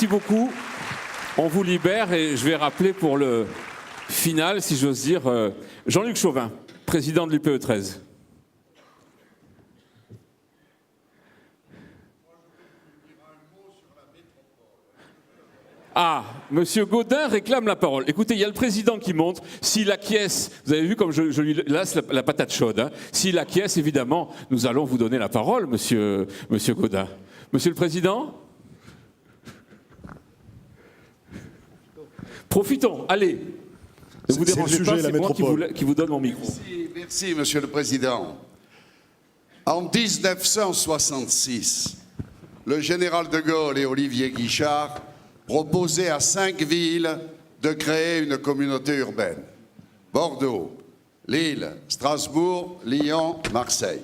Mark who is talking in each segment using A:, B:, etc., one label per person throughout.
A: Merci beaucoup. On vous libère et je vais rappeler pour le final, si j'ose dire, Jean-Luc Chauvin, président de l'UPE 13. Ah, Monsieur Gaudin réclame la parole. Écoutez, il y a le président qui monte. S'il acquiesce, vous avez vu comme je lui laisse la patate chaude. Hein. S'il acquiesce, évidemment, nous allons vous donner la parole, Monsieur Gaudin. Monsieur le Président, profitons, allez. Ne vous dérangez pas, c'est moi qui vous donne mon micro.
B: Merci, Monsieur le Président. En 1966, le général de Gaulle et Olivier Guichard proposaient à 5 villes de créer une communauté urbaine. Bordeaux, Lille, Strasbourg, Lyon, Marseille.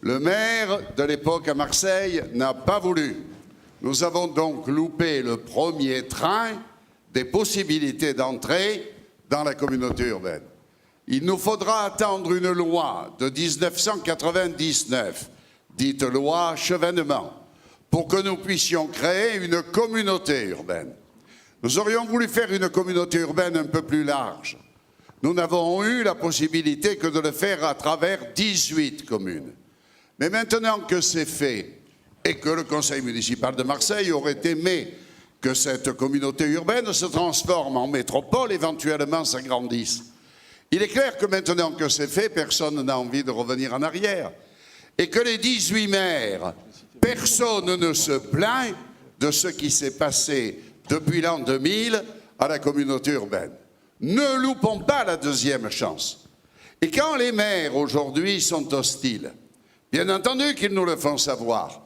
B: Le maire de l'époque à Marseille n'a pas voulu. Nous avons donc loupé le premier train des possibilités d'entrer dans la communauté urbaine. Il nous faudra attendre une loi de 1999, dite loi Chevènement, pour que nous puissions créer une communauté urbaine. Nous aurions voulu faire une communauté urbaine un peu plus large. Nous n'avons eu la possibilité que de le faire à travers 18 communes. Mais maintenant que c'est fait et que le conseil municipal de Marseille aurait aimé que cette communauté urbaine se transforme en métropole, éventuellement s'agrandisse, il est clair que maintenant que c'est fait, personne n'a envie de revenir en arrière. Et que les 18 maires, personne ne se plaint de ce qui s'est passé depuis l'an 2000 à la communauté urbaine. Ne loupons pas la deuxième chance. Et quand les maires aujourd'hui sont hostiles, bien entendu qu'ils nous le font savoir,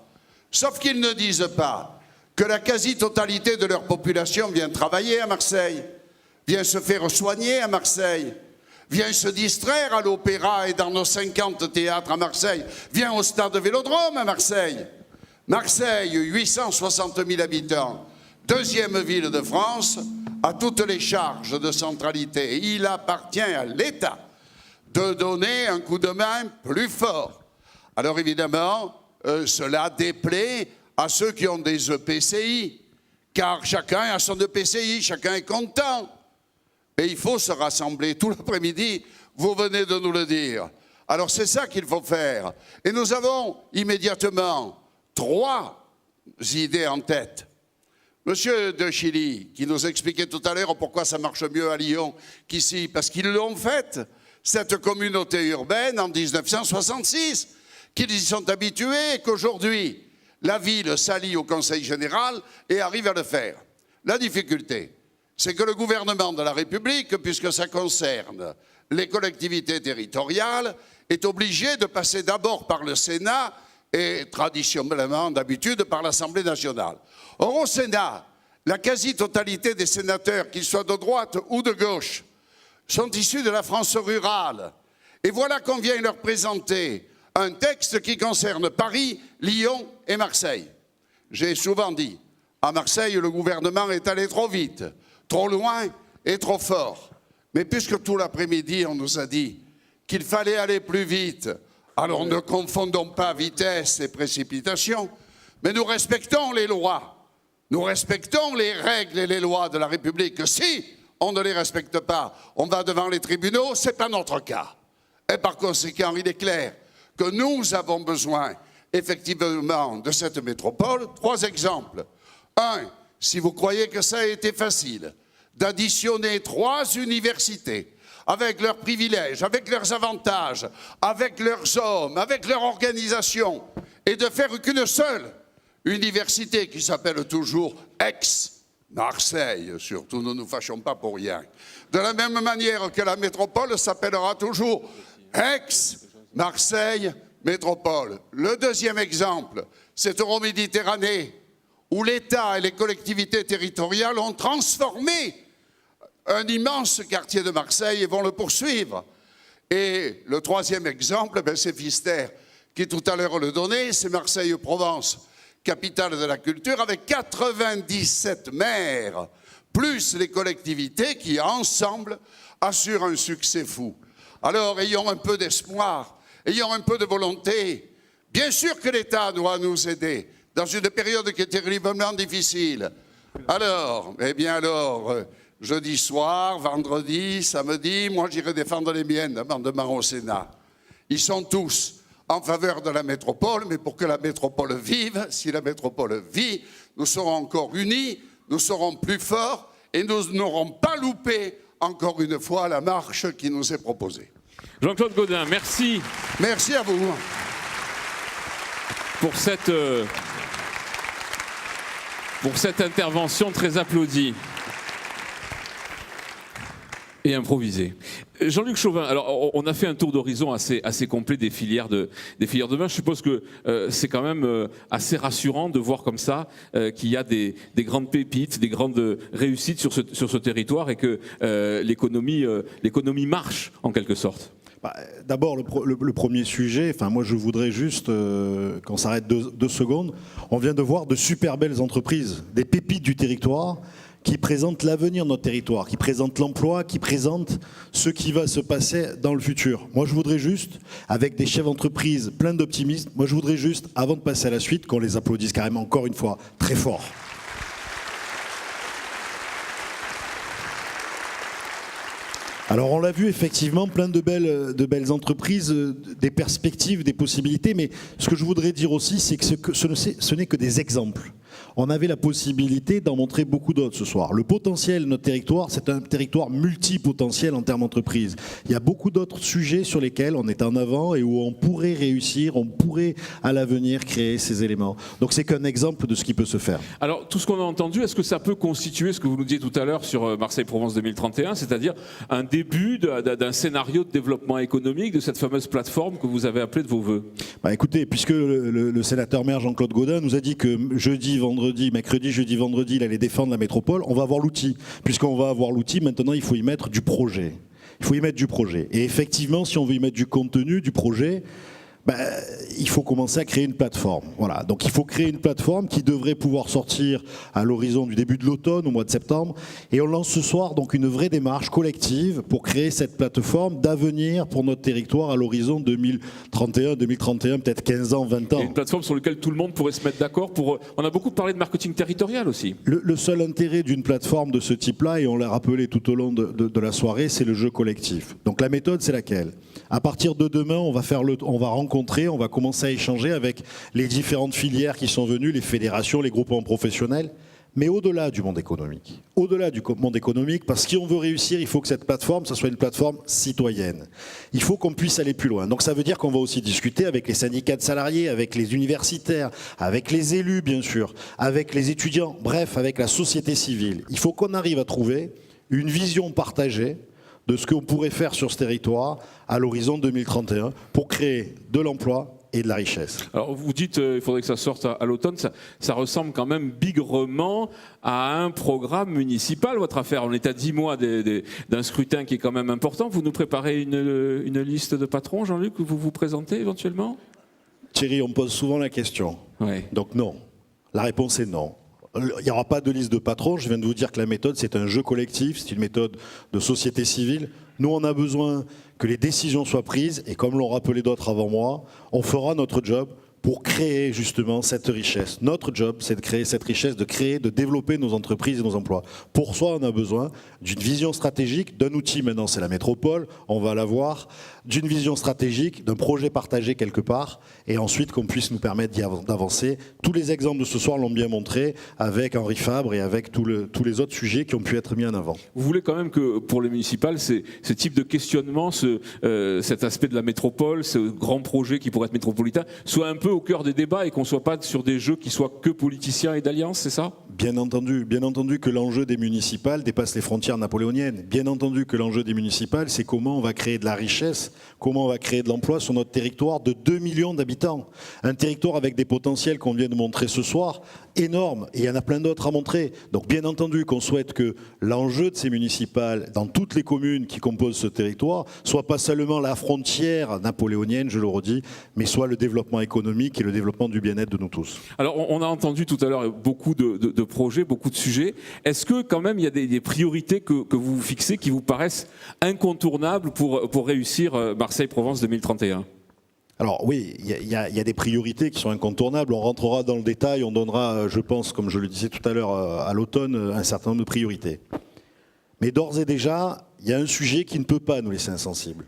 B: sauf qu'ils ne disent pas que la quasi-totalité de leur population vient travailler à Marseille, vient se faire soigner à Marseille, vient se distraire à l'opéra et dans nos 50 théâtres à Marseille, vient au stade Vélodrome à Marseille. Marseille, 860 000 habitants, deuxième ville de France, a toutes les charges de centralité. Et il appartient à l'État de donner un coup de main plus fort. Alors évidemment, cela déplaît à ceux qui ont des EPCI, car chacun a son EPCI, chacun est content. Et il faut se rassembler tout l'après-midi, vous venez de nous le dire. Alors c'est ça qu'il faut faire. Et nous avons immédiatement 3 idées en tête. Monsieur de Chilly, qui nous expliquait tout à l'heure pourquoi ça marche mieux à Lyon qu'ici, parce qu'ils l'ont faite, cette communauté urbaine, en 1966, qu'ils y sont habitués et qu'aujourd'hui, la ville s'allie au Conseil général et arrive à le faire. La difficulté, c'est que le gouvernement de la République, puisque ça concerne les collectivités territoriales, est obligé de passer d'abord par le Sénat et traditionnellement, d'habitude, par l'Assemblée nationale. Or, au Sénat, la quasi-totalité des sénateurs, qu'ils soient de droite ou de gauche, sont issus de la France rurale. Et voilà qu'on vient leur présenter un texte qui concerne Paris, Lyon et Marseille. J'ai souvent dit, à Marseille, le gouvernement est allé trop vite, trop loin et trop fort. Mais puisque tout l'après-midi, on nous a dit qu'il fallait aller plus vite, alors ne confondons pas vitesse et précipitation, mais nous respectons les lois. Nous respectons les règles et les lois de la République. Si on ne les respecte pas, on va devant les tribunaux, ce n'est pas notre cas. Et par conséquent, il est clair que nous avons besoin effectivement de cette métropole. 3 exemples. 1, si vous croyez que ça a été facile, d'additionner 3 universités avec leurs privilèges, avec leurs avantages, avec leurs hommes, avec leur organisation, et de faire qu'une seule université qui s'appelle toujours Aix-Marseille, surtout ne nous fâchons pas pour rien. De la même manière que la métropole s'appellera toujours Aix-Marseille Métropole. Le deuxième exemple, c'est Euroméditerranée, où l'État et les collectivités territoriales ont transformé un immense quartier de Marseille et vont le poursuivre. Et le troisième exemple, c'est Pfister, qui tout à l'heure le donnait, c'est Marseille-Provence, capitale de la culture, avec 97 maires, plus les collectivités qui, ensemble, assurent un succès fou. Alors, ayons un peu d'espoir, ayons un peu de volonté. Bien sûr que l'État doit nous aider dans une période qui est terriblement difficile. Alors, jeudi soir, vendredi, samedi, moi j'irai défendre les miennes, amendements au Sénat. Ils sont tous en faveur de la métropole, mais pour que la métropole vive, si la métropole vit, nous serons encore unis, nous serons plus forts et nous n'aurons pas loupé, encore une fois, la marche qui nous est proposée.
A: Jean-Claude Gaudin, merci.
B: Merci à vous.
A: Pour cette intervention très applaudie et improvisée. Jean-Luc Chauvin, alors on a fait un tour d'horizon assez complet des filières de vin. Je suppose que c'est quand même assez rassurant de voir comme ça qu'il y a des grandes pépites, des grandes réussites sur ce territoire et que l'économie marche en quelque sorte.
C: D'abord, le premier sujet, moi je voudrais juste qu'on s'arrête deux secondes. On vient de voir de super belles entreprises, des pépites du territoire qui présentent l'avenir de notre territoire, qui présentent l'emploi, qui présentent ce qui va se passer dans le futur. Moi je voudrais juste, avec des chefs d'entreprise pleins d'optimisme, avant de passer à la suite, qu'on les applaudisse carrément encore une fois très fort. Alors on l'a vu effectivement, plein de belles entreprises, des perspectives, des possibilités, mais ce que je voudrais dire aussi, c'est que ce n'est que des exemples. On avait la possibilité d'en montrer beaucoup d'autres ce soir. Le potentiel de notre territoire, c'est un territoire multipotentiel en termes d'entreprise. Il y a beaucoup d'autres sujets sur lesquels on est en avant et où on pourrait réussir, on pourrait à l'avenir créer ces éléments. Donc c'est qu'un exemple de ce qui peut se faire.
A: Alors tout ce qu'on a entendu, est-ce que ça peut constituer ce que vous nous disiez tout à l'heure sur Marseille-Provence 2031, c'est-à-dire un début d'un scénario de développement économique de cette fameuse plateforme que vous avez appelée de vos voeux?
C: Écoutez, puisque le sénateur maire Jean-Claude Gaudin nous a dit que mercredi, jeudi, vendredi, il allait défendre la métropole, on va avoir l'outil. Puisqu'on va avoir l'outil, maintenant il faut y mettre du projet. Et effectivement, si on veut y mettre du contenu, du projet, il faut commencer à créer une plateforme. Voilà. Donc il faut créer une plateforme qui devrait pouvoir sortir à l'horizon du début de l'automne, au mois de septembre. Et on lance ce soir donc une vraie démarche collective pour créer cette plateforme d'avenir pour notre territoire à l'horizon 2031, peut-être 15 ans, 20 ans.
A: Et une plateforme sur laquelle tout le monde pourrait se mettre d'accord pour... On a beaucoup parlé de marketing territorial aussi.
C: Le seul intérêt d'une plateforme de ce type-là, et on l'a rappelé tout au long de la soirée, c'est le jeu collectif. Donc la méthode, c'est laquelle? À partir de demain, on va commencer à échanger avec les différentes filières qui sont venues, les fédérations, les groupements professionnels, mais au-delà du monde économique. Parce que si on veut réussir, il faut que cette plateforme, ça soit une plateforme citoyenne. Il faut qu'on puisse aller plus loin. Donc ça veut dire qu'on va aussi discuter avec les syndicats de salariés, avec les universitaires, avec les élus bien sûr, avec les étudiants, bref, avec la société civile. Il faut qu'on arrive à trouver une vision partagée de ce qu'on pourrait faire sur ce territoire à l'horizon 2031 pour créer de l'emploi et de la richesse.
A: Alors vous dites il faudrait que ça sorte à l'automne, ça ressemble quand même bigrement à un programme municipal, votre affaire. On est à 10 mois d'un scrutin qui est quand même important. Vous nous préparez une liste de patrons, Jean-Luc, que vous vous présentez éventuellement?
C: Thierry, on me pose souvent la question.
A: Ouais.
C: Donc non. La réponse est non. Il n'y aura pas de liste de patrons. Je viens de vous dire que la méthode, c'est un jeu collectif, c'est une méthode de société civile. Nous, on a besoin que les décisions soient prises, et comme l'ont rappelé d'autres avant moi, on fera notre job pour créer justement cette richesse. Notre job, c'est de créer cette richesse, de développer nos entreprises et nos emplois. Pour ça, on a besoin d'une vision stratégique, d'un outil, maintenant c'est la métropole, on va l'avoir, d'une vision stratégique, d'un projet partagé quelque part, et ensuite qu'on puisse nous permettre d'avancer. Tous les exemples de ce soir l'ont bien montré, avec Henri Fabre et avec tous les autres sujets qui ont pu être mis en avant.
A: Vous voulez quand même que pour les municipales, ce type de questionnement, cet aspect de la métropole, ce grand projet qui pourrait être métropolitain, soit un peu au cœur des débats et qu'on ne soit pas sur des jeux qui soient que politiciens et d'alliances, c'est ça?
C: Bien entendu que l'enjeu des municipales dépasse les frontières napoléoniennes. Bien entendu que l'enjeu des municipales, c'est comment on va créer de la richesse, comment on va créer de l'emploi sur notre territoire de 2 millions d'habitants. Un territoire avec des potentiels qu'on vient de montrer ce soir, énormes, et il y en a plein d'autres à montrer. Donc bien entendu qu'on souhaite que l'enjeu de ces municipales, dans toutes les communes qui composent ce territoire, soit pas seulement la frontière napoléonienne, je le redis, mais soit le développement économique et le développement du bien-être de nous tous.
A: Alors on a entendu tout à l'heure beaucoup de projets, beaucoup de sujets. Est-ce que quand même il y a des priorités que vous fixez qui vous paraissent incontournables pour réussir Marseille-Provence 2031 ?
C: Alors oui, il y a des priorités qui sont incontournables. On rentrera dans le détail, on donnera, je pense, comme je le disais tout à l'heure, à l'automne, un certain nombre de priorités. Mais d'ores et déjà, il y a un sujet qui ne peut pas nous laisser insensibles.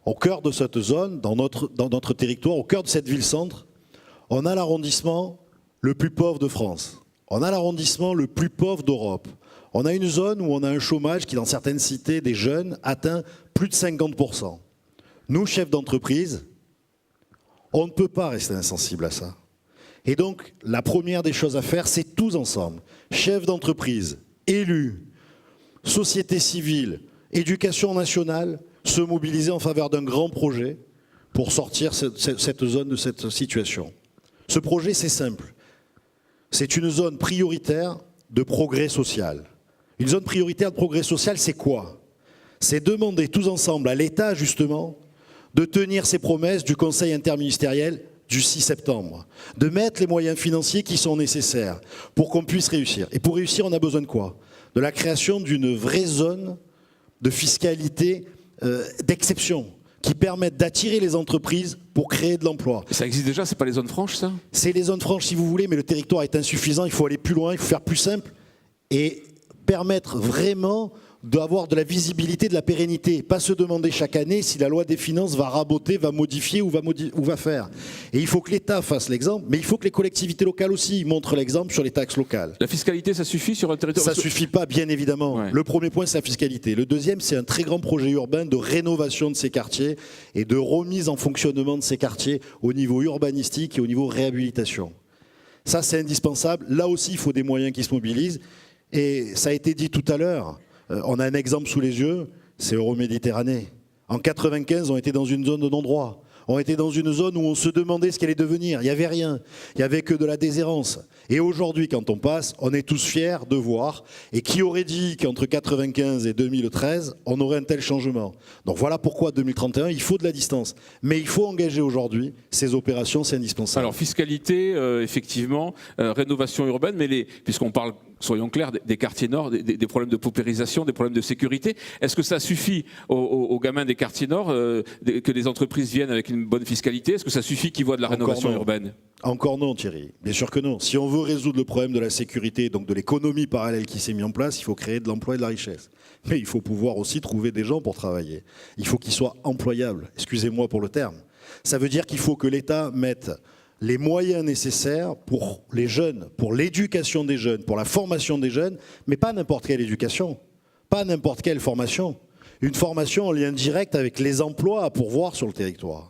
C: Au cœur de cette zone, dans notre territoire, au cœur de cette ville-centre, on a l'arrondissement le plus pauvre de France. On a l'arrondissement le plus pauvre d'Europe. On a une zone où on a un chômage qui, dans certaines cités des jeunes, atteint plus de 50%. Nous, chefs d'entreprise, on ne peut pas rester insensible à ça. Et donc, la première des choses à faire, c'est tous ensemble, chefs d'entreprise, élus, société civile, éducation nationale, se mobiliser en faveur d'un grand projet pour sortir cette zone de cette situation. Ce projet, c'est simple. C'est une zone prioritaire de progrès social. Une zone prioritaire de progrès social, c'est quoi? C'est demander tous ensemble à l'État, justement, de tenir ses promesses du Conseil interministériel du 6 septembre, de mettre les moyens financiers qui sont nécessaires pour qu'on puisse réussir. Et pour réussir, on a besoin de quoi? De la création d'une vraie zone de fiscalité d'exception qui permettent d'attirer les entreprises pour créer de l'emploi.
A: Ça existe déjà, c'est pas les zones franches, ça?
C: C'est les zones franches si vous voulez, mais le territoire est insuffisant, il faut aller plus loin, il faut faire plus simple et permettre vraiment d'avoir de la visibilité, de la pérennité. Pas se demander chaque année si la loi des finances va raboter, va modifier ou va faire. Et il faut que l'État fasse l'exemple, mais il faut que les collectivités locales aussi montrent l'exemple sur les taxes locales.
A: La fiscalité, ça suffit sur un territoire?
C: Ça suffit pas, bien évidemment. Ouais. Le premier point, c'est la fiscalité. Le deuxième, c'est un très grand projet urbain de rénovation de ces quartiers et de remise en fonctionnement de ces quartiers au niveau urbanistique et au niveau réhabilitation. Ça, c'est indispensable. Là aussi, il faut des moyens qui se mobilisent. Et ça a été dit tout à l'heure. On a un exemple sous les yeux, c'est Euroméditerranée. En 1995, on était dans une zone de non-droit. On était dans une zone où on se demandait ce qu'elle allait devenir. Il n'y avait rien. Il n'y avait que de la déshérence. Et aujourd'hui, quand on passe, on est tous fiers de voir. Et qui aurait dit qu'entre 1995 et 2013, on aurait un tel changement? Donc voilà pourquoi 2031, il faut de la distance. Mais il faut engager aujourd'hui ces opérations, c'est indispensable.
A: Alors fiscalité, effectivement, rénovation urbaine, mais puisqu'on parle, soyons clairs, des quartiers nord, des problèmes de paupérisation, des problèmes de sécurité, est-ce que ça suffit aux gamins des quartiers nord que les entreprises viennent avec une bonne fiscalité? Est-ce que ça suffit qu'ils voient de la rénovation urbaine?
C: Encore non, Thierry. Bien sûr que non. Si on veut résoudre le problème de la sécurité, donc de l'économie parallèle qui s'est mise en place, il faut créer de l'emploi et de la richesse. Mais il faut pouvoir aussi trouver des gens pour travailler. Il faut qu'ils soient employables. Excusez-moi pour le terme. Ça veut dire qu'il faut que l'État mette les moyens nécessaires pour les jeunes, pour l'éducation des jeunes, pour la formation des jeunes, mais pas n'importe quelle éducation, pas n'importe quelle formation. Une formation en lien direct avec les emplois à pourvoir sur le territoire.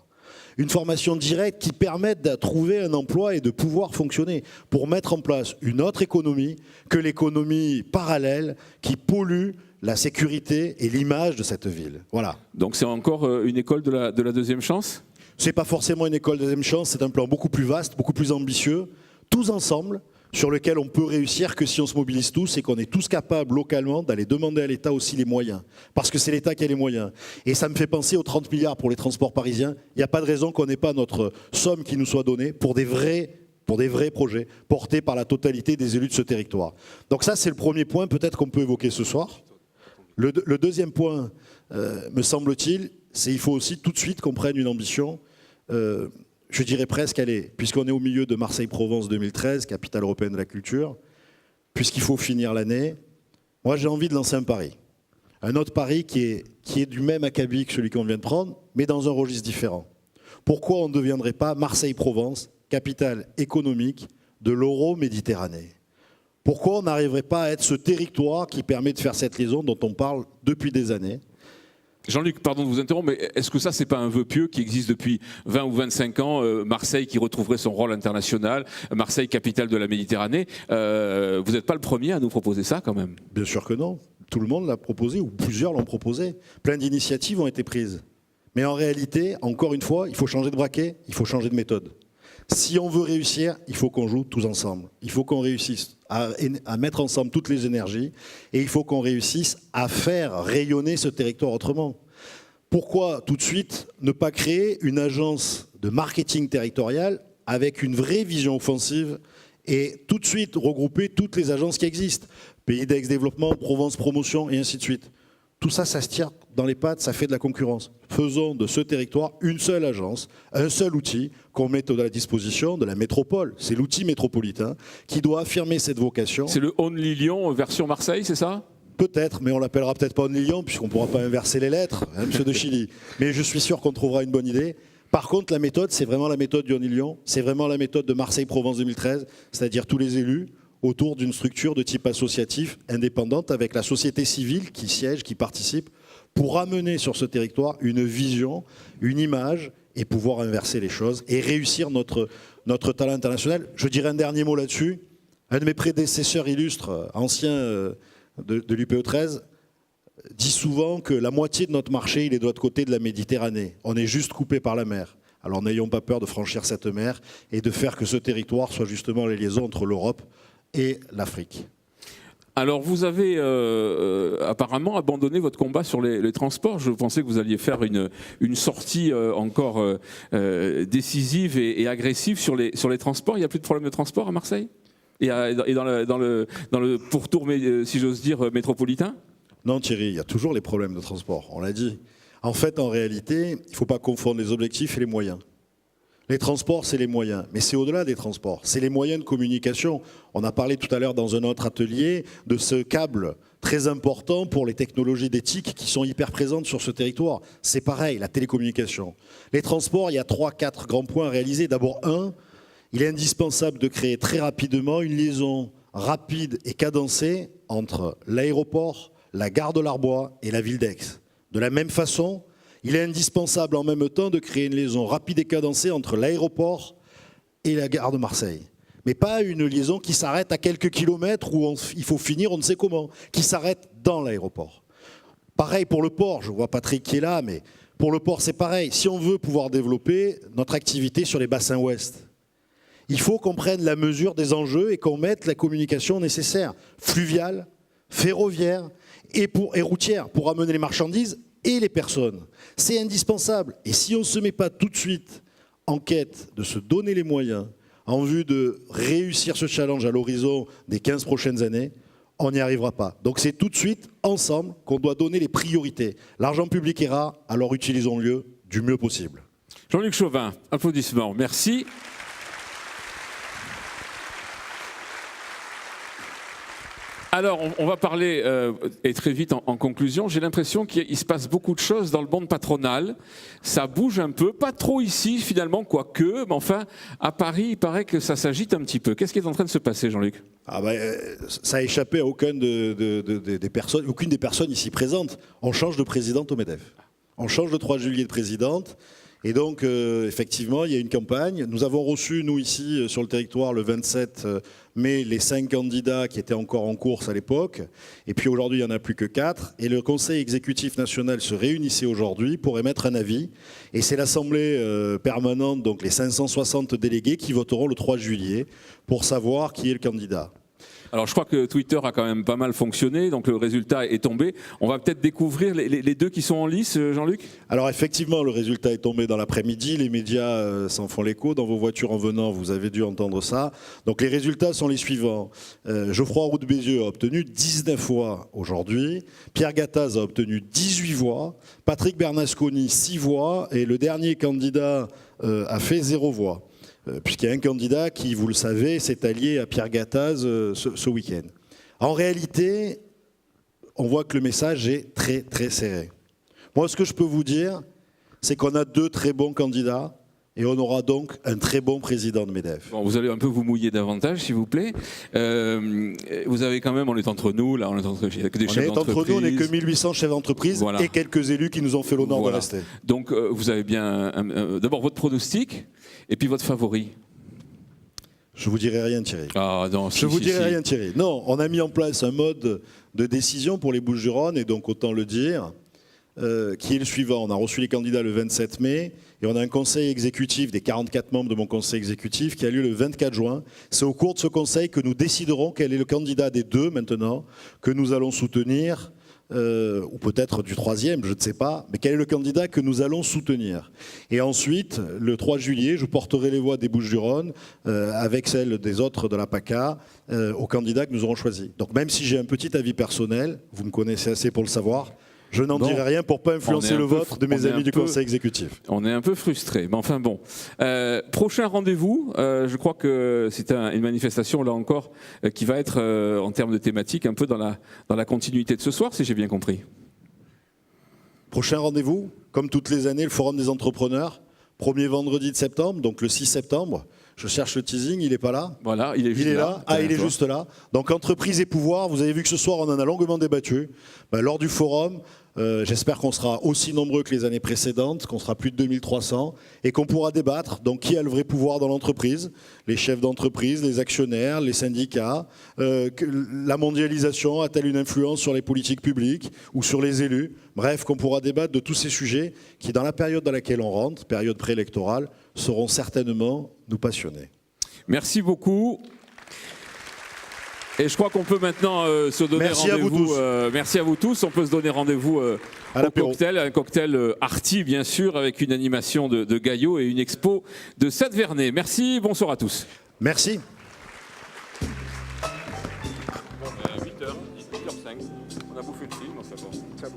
C: Une formation directe qui permette de trouver un emploi et de pouvoir fonctionner pour mettre en place une autre économie que l'économie parallèle qui pollue la sécurité et l'image de cette ville. Voilà.
A: Donc c'est encore une école de la deuxième chance?
C: C'est pas forcément une école de deuxième chance, c'est un plan beaucoup plus vaste, beaucoup plus ambitieux, tous ensemble, sur lequel on peut réussir que si on se mobilise tous et qu'on est tous capables localement d'aller demander à l'État aussi les moyens. Parce que c'est l'État qui a les moyens. Et ça me fait penser aux 30 milliards pour les transports parisiens. Il n'y a pas de raison qu'on n'ait pas notre somme qui nous soit donnée pour des vrais projets portés par la totalité des élus de ce territoire. Donc ça, c'est le premier point peut-être qu'on peut évoquer ce soir. Le deuxième point, me semble-t-il, c'est qu'il faut aussi tout de suite qu'on prenne une ambition, je dirais presque, puisqu'on est au milieu de Marseille-Provence 2013, capitale européenne de la culture, puisqu'il faut finir l'année, moi j'ai envie de lancer un pari. Un autre pari qui est du même acabit que celui qu'on vient de prendre, mais dans un registre différent. Pourquoi on ne deviendrait pas Marseille-Provence, capitale économique de l'Euro-Méditerranée? Pourquoi on n'arriverait pas à être ce territoire qui permet de faire cette liaison dont on parle depuis des années?
A: Jean-Luc, pardon de vous interrompre, mais est-ce que ça, c'est pas un vœu pieux qui existe depuis 20 ou 25 ans, Marseille qui retrouverait son rôle international, Marseille, capitale de la Méditerranée? Vous n'êtes pas le premier à nous proposer ça, quand même?
C: Bien sûr que non. Tout le monde l'a proposé, ou plusieurs l'ont proposé. Plein d'initiatives ont été prises. Mais en réalité, encore une fois, il faut changer de braquet, il faut changer de méthode. Si on veut réussir, il faut qu'on joue tous ensemble. Il faut qu'on réussisse à mettre ensemble toutes les énergies et il faut qu'on réussisse à faire rayonner ce territoire autrement. Pourquoi tout de suite ne pas créer une agence de marketing territorial avec une vraie vision offensive et tout de suite regrouper toutes les agences qui existent? Pays d'Aix Développement, Provence Promotion et ainsi de suite. Tout ça, ça se tire dans les pattes, ça fait de la concurrence. Faisons de ce territoire une seule agence, un seul outil qu'on met à la disposition de la métropole. C'est l'outil métropolitain qui doit affirmer cette vocation.
A: C'est le Only Lyon version Marseille, c'est ça?
C: Peut-être, mais on l'appellera peut-être pas Only Lyon, puisqu'on ne pourra pas inverser les lettres, hein, monsieur de Chilly. Mais je suis sûr qu'on trouvera une bonne idée. Par contre, la méthode, c'est vraiment la méthode du Only Lyon, c'est vraiment la méthode de Marseille-Provence 2013, c'est-à-dire tous les élus autour d'une structure de type associatif indépendante avec la société civile qui siège, qui participe, pour amener sur ce territoire une vision, une image et pouvoir inverser les choses et réussir notre talent international. Je dirais un dernier mot là-dessus. Un de mes prédécesseurs illustres, ancien de l'UPE 13, dit souvent que la moitié de notre marché, il est de l'autre côté de la Méditerranée. On est juste coupé par la mer. Alors n'ayons pas peur de franchir cette mer et de faire que ce territoire soit justement les liaisons entre l'Europe et l'Afrique.
A: Alors vous avez apparemment abandonné votre combat sur les transports. Je pensais que vous alliez faire une sortie encore décisive et agressive sur les transports. Il n'y a plus de problème de transport à Marseille et dans le pourtour, si j'ose dire, métropolitain?
C: Non Thierry, il y a toujours les problèmes de transport, on l'a dit. En fait, en réalité, il ne faut pas confondre les objectifs et les moyens. Les transports, c'est les moyens, mais c'est au-delà des transports. C'est les moyens de communication. On a parlé tout à l'heure dans un autre atelier de ce câble très important pour les technologies d'éthique qui sont hyper présentes sur ce territoire. C'est pareil, la télécommunication. Les transports, il y a 3-4 grands points à réaliser. D'abord, il est indispensable de créer très rapidement une liaison rapide et cadencée entre l'aéroport, la gare de l'Arbois et la ville d'Aix. De la même façon, il est indispensable en même temps de créer une liaison rapide et cadencée entre l'aéroport et la gare de Marseille. Mais pas une liaison qui s'arrête à quelques kilomètres où il faut finir on ne sait comment, qui s'arrête dans l'aéroport. Pareil pour le port, je vois Patrick qui est là, mais pour le port c'est pareil. Si on veut pouvoir développer notre activité sur les bassins ouest, il faut qu'on prenne la mesure des enjeux et qu'on mette la communication nécessaire, fluviale, ferroviaire et routière, pour amener les marchandises et les personnes. C'est indispensable. Et si on ne se met pas tout de suite en quête de se donner les moyens en vue de réussir ce challenge à l'horizon des 15 prochaines années, on n'y arrivera pas. Donc c'est tout de suite, ensemble, qu'on doit donner les priorités. L'argent public est rare, alors utilisons-le du mieux possible.
A: Jean-Luc Chauvin, applaudissements. Merci. Alors, on va parler, et très vite en conclusion, j'ai l'impression qu'il se passe beaucoup de choses dans le monde patronal. Ça bouge un peu, pas trop ici finalement, quoique, mais enfin, à Paris, il paraît que ça s'agite un petit peu. Qu'est-ce qui est en train de se passer, Jean-Luc?
C: Ça a échappé à aucune des personnes ici présentes. On change de présidente au MEDEF. On change le 3 juillet de présidente. Et donc, effectivement, il y a une campagne. Nous avons reçu, nous, ici, sur le territoire, le 27 mai, les 5 candidats qui étaient encore en course à l'époque. Et puis aujourd'hui, il n'y en a plus que 4. Et le Conseil exécutif national se réunissait aujourd'hui pour émettre un avis. Et c'est l'Assemblée permanente, donc les 560 délégués, qui voteront le 3 juillet pour savoir qui est le candidat.
A: Alors je crois que Twitter a quand même pas mal fonctionné, donc le résultat est tombé. On va peut-être découvrir les deux qui sont en lice, Jean-Luc?
C: Alors effectivement, le résultat est tombé dans l'après-midi, les médias s'en font l'écho, dans vos voitures en venant, vous avez dû entendre ça. Donc les résultats sont les suivants. Geoffroy Roux de Bézieux a obtenu 19 voix aujourd'hui, Pierre Gattaz a obtenu 18 voix, Patrick Bernasconi 6 voix, et le dernier candidat a fait 0 voix. Puisqu'il y a un candidat qui, vous le savez, s'est allié à Pierre Gattaz ce week-end. En réalité, on voit que le message est très très serré. Moi, ce que je peux vous dire, c'est qu'on a 2 très bons candidats et on aura donc un très bon président de MEDEF.
A: Bon, vous allez un peu vous mouiller davantage, s'il vous plaît. Vous avez quand même, on est entre nous, là, on est entre des chefs d'entreprise.
C: Entre nous, on n'est que 1800 chefs d'entreprise, voilà, et quelques élus qui nous ont fait l'honneur de rester.
A: Donc, vous avez bien, d'abord votre pronostic, et puis votre favori.
C: Je vous dirai rien, Thierry.
A: Ah, non,
C: je vous dirai rien, Thierry. Non, on a mis en place un mode de décision pour les Bouches-du-Rhône, et donc autant le dire, qui est le suivant. On a reçu les candidats le 27 mai, et on a un conseil exécutif des 44 membres de mon conseil exécutif qui a lieu le 24 juin. C'est au cours de ce conseil que nous déciderons quel est le candidat des 2 maintenant que nous allons soutenir, ou peut-être du 3e, je ne sais pas, mais quel est le candidat que nous allons soutenir. Et ensuite, le 3 juillet, je porterai les voix des Bouches-du-Rhône avec celles des autres de la PACA aux candidats que nous aurons choisis. Donc même si j'ai un petit avis personnel, vous me connaissez assez pour le savoir, Je n'en
A: Bon.
C: dirai rien pour pas influencer le vote de mes amis du Conseil exécutif.
A: On est un peu frustrés, mais enfin bon. Prochain rendez-vous, je crois que c'est une manifestation, là encore, qui va être, en termes de thématique, un peu dans la continuité de ce soir, si j'ai bien compris.
C: Prochain rendez-vous, comme toutes les années, le Forum des entrepreneurs, premier vendredi de septembre, donc le 6 septembre. Je cherche le teasing, il n'est pas là.
A: Voilà, il est juste là.
C: Ah, il est juste là. Donc entreprise et pouvoir, vous avez vu que ce soir, on en a longuement débattu. Lors du forum, j'espère qu'on sera aussi nombreux que les années précédentes, qu'on sera plus de 2300, et qu'on pourra débattre. Donc qui a le vrai pouvoir dans l'entreprise? Les chefs d'entreprise, les actionnaires, les syndicats. La mondialisation a-t-elle une influence sur les politiques publiques ou sur les élus? Bref, qu'on pourra débattre de tous ces sujets qui, dans la période dans laquelle on rentre, période préélectorale, sauront certainement nous passionner.
A: Merci beaucoup. Et je crois qu'on peut maintenant se donner rendez-vous. Merci à vous tous. On peut se donner rendez-vous
C: à l'apéro.
A: un cocktail arty, bien sûr, avec une animation de Gaillot et une expo de Sade-Vernet. Merci, bonsoir à tous.
C: Merci.
A: 8h, 18h05. On a bouffé le film, donc ça va.